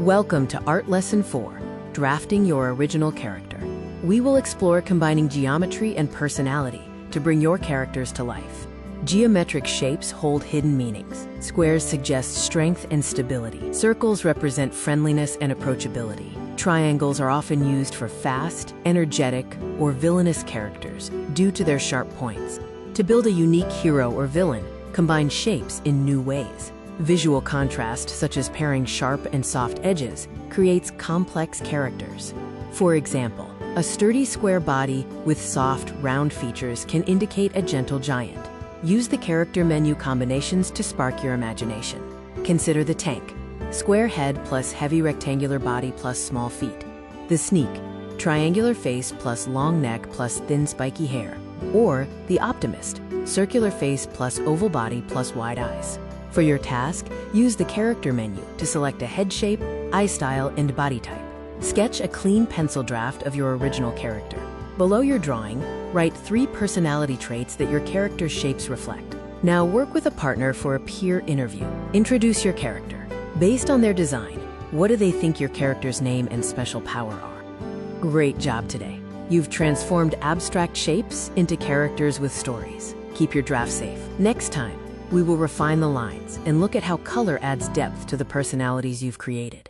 Welcome to Art Lesson 4, Drafting Your Original Character. We will explore combining geometry and personality to bring your characters to life. Geometric shapes hold hidden meanings. Squares suggest strength and stability. Circles represent friendliness and approachability. Triangles are often used for fast, energetic, or villainous characters due to their sharp points. To build a unique hero or villain, combine shapes in new ways. Visual contrast, such as pairing sharp and soft edges, creates complex characters. For example, a sturdy square body with soft, round features can indicate a gentle giant. Use the character menu combinations to spark your imagination. Consider the tank, square head plus heavy rectangular body plus small feet. The sneak, triangular face plus long neck plus thin spiky hair. Or the optimist, circular face plus oval body plus wide eyes. For your task, use the character menu to select a head shape, eye style, and body type. Sketch a clean pencil draft of your original character. Below your drawing, write 3 personality traits that your character's shapes reflect. Now work with a partner for a peer interview. Introduce your character. Based on their design, what do they think your character's name and special power are? Great job today. You've transformed abstract shapes into characters with stories. Keep your draft safe. Next time, we will refine the lines and look at how color adds depth to the personalities you've created.